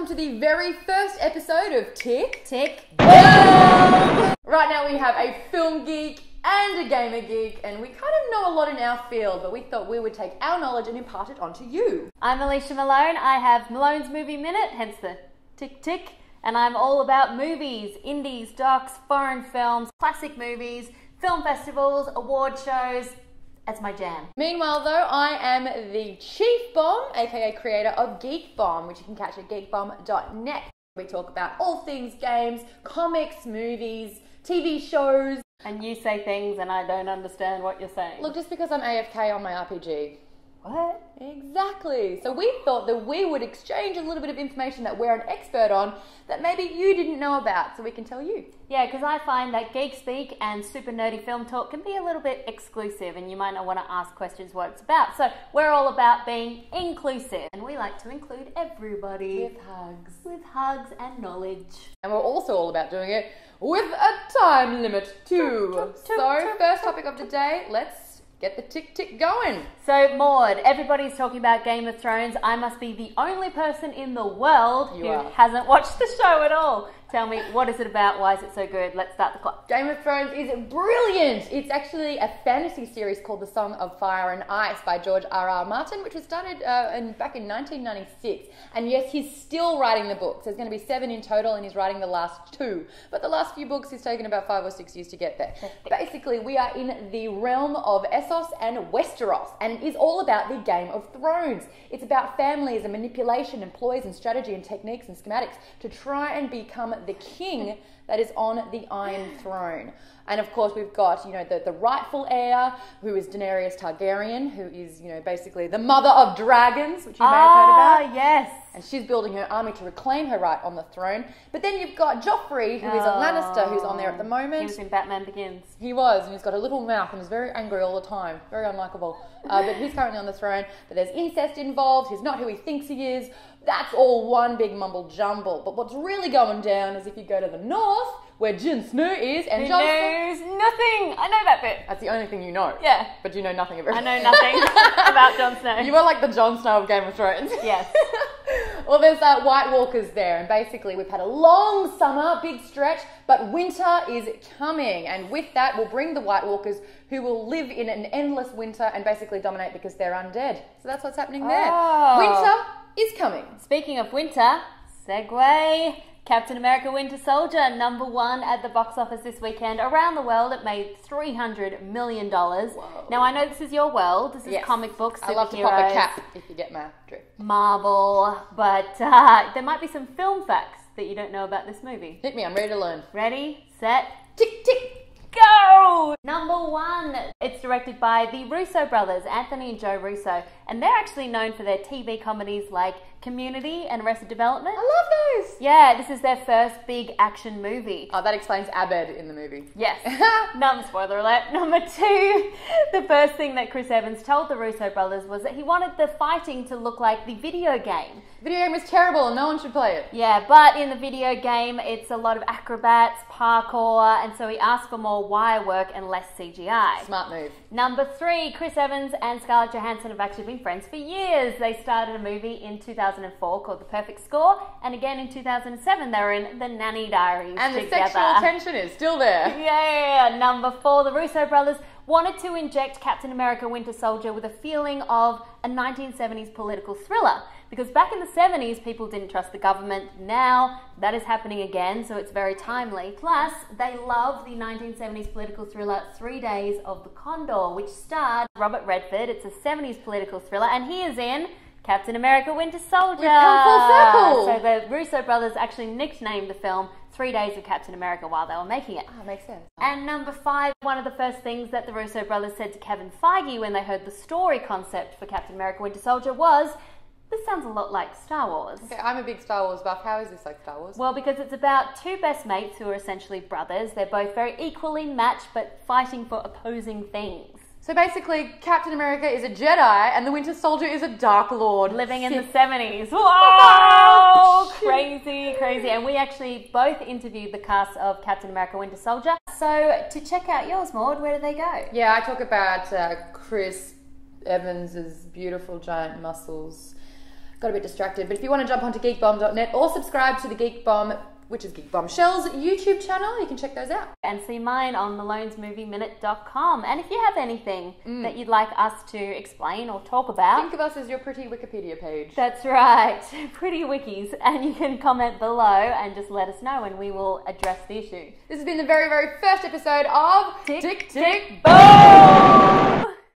to the very first episode of Tick Boom! Right now we have a film geek and a gamer geek, and we kind of know a lot in our field, but we thought we would take our knowledge and impart it onto you. I'm Alicia Malone. I have Malone's Movie Minute, hence the tick, and I'm all about movies, indies, docs, foreign films, classic movies, film festivals, award shows. That's my jam. Meanwhile though, I am the Chief Bomb, aka creator of Geek Bomb, which you can catch at geekbomb.net. We talk about all things games, comics, movies, TV shows. And you say things and I don't understand what you're saying. Look, just because I'm AFK on my RPG. What? Exactly. So we thought that we would exchange a little bit of information that we're an expert on that maybe you didn't know about, so we can tell you. Yeah, because I find that geek speak and super nerdy film talk can be a little bit exclusive and you might not want to ask questions what it's about. So we're all about being inclusive and we like to include everybody. With hugs. With hugs and knowledge. And we're also all about doing it with a time limit too. So first topic of the day, let's get the tick going. So Maude, everybody's talking about Game of Thrones. I must be the only person in the world who hasn't watched the show at all. Tell me, what is it about? Why is it so good? Let's start the clock. Game of Thrones is brilliant. It's actually a fantasy series called The Song of Fire and Ice by George R.R. Martin, which was started back in 1996. And yes, he's still writing the books. There's going to be 7 in total and he's writing the last 2. But the last few books, he's taken about 5 or 6 years to get there. Basically, we are in the realm of Essos and Westeros, and it is all about the Game of Thrones. It's about families and manipulation and ploys and strategy and techniques and schematics to try and become the king that is on the Iron Throne. And of course we've got, the rightful heir, who is Daenerys Targaryen, who is, basically the mother of dragons, which you may have heard about. Ah, yes. And she's building her army to reclaim her right on the throne. But then you've got Joffrey, who is a Lannister, who's on there at the moment. He was in Batman Begins. He was, and he's got a little mouth and he's very angry all the time. Very unlikable. But he's currently on the throne. But there's incest involved. He's not who he thinks he is. That's all one big mumble jumble. But what's really going down is if you go to the north, where Jon Snow is, and Who Jon knows nothing. I know that bit. That's the only thing you know. Yeah. But you know nothing about it. I know nothing about Jon Snow. You are like the Jon Snow of Game of Thrones. Yes. Well, there's White Walkers there, and basically we've had a long summer, big stretch, but winter is coming, and with that we'll bring the White Walkers, who will live in an endless winter and basically dominate because they're undead. So that's what's happening there. Oh. Winter is coming. Speaking of winter, segue. Captain America Winter Soldier, #1 at the box office this weekend. Around the world, it made $300 million. Whoa. Now, I know this is your world. This is comic books, superheroes. I love to pop a cap, if you get my drift. Marvel. But there might be some film facts that you don't know about this movie. Hit me, I'm ready to learn. Ready, set, tick, tick. go! #1. It's directed by the Russo brothers, Anthony and Joe Russo, and they're actually known for their TV comedies like Community and Arrested Development. I love those! Yeah, this is their first big action movie. Oh, that explains Abed in the movie. Yes. Spoiler alert. #2. The first thing that Chris Evans told the Russo brothers was that he wanted the fighting to look like the video game. Video game is terrible and no one should play it. Yeah, but in the video game, it's a lot of acrobats, parkour, and so he asked for more wire work and less CGI. Smart move. #3, Chris Evans and Scarlett Johansson have actually been friends for years. They started a movie in 2004 called The Perfect Score, and again in 2007 they were in The Nanny Diaries and together. The sexual tension is still there. Yeah. #4, the Russo brothers wanted to inject Captain America Winter Soldier with a feeling of a 1970s political thriller. Because back in the 70s, people didn't trust the government. Now, that is happening again, so it's very timely. Plus, they love the 1970s political thriller 3 Days of the Condor, which starred Robert Redford. It's a 70s political thriller, and he is in Captain America Winter Soldier. We've come full circle. So the Russo brothers actually nicknamed the film 3 Days of Captain America while they were making it. Oh, makes sense. And #5, one of the first things that the Russo brothers said to Kevin Feige when they heard the story concept for Captain America Winter Soldier was, this sounds a lot like Star Wars. Okay, I'm a big Star Wars buff. How is this like Star Wars? Well, because it's about 2 best mates who are essentially brothers. They're both very equally matched, but fighting for opposing things. So basically, Captain America is a Jedi and the Winter Soldier is a Dark Lord. Living in the 70s. Whoa! Crazy. And we actually both interviewed the cast of Captain America Winter Soldier. So to check out yours, Maude, where do they go? Yeah, I talk about Chris Evans's beautiful giant muscles. got a bit distracted. But if you want to jump onto geekbomb.net or subscribe to the Geek Bomb, which is Geek Bombshells YouTube channel, you can check those out. And see mine on malonesmovieminute.com. And if you have anything that you'd like us to explain or talk about, Think of us as your pretty Wikipedia page. that's right, pretty wikis, and you can comment below and just let us know and we will address the issue. This has been the very, very first episode of Tick, Tick, tick, boom!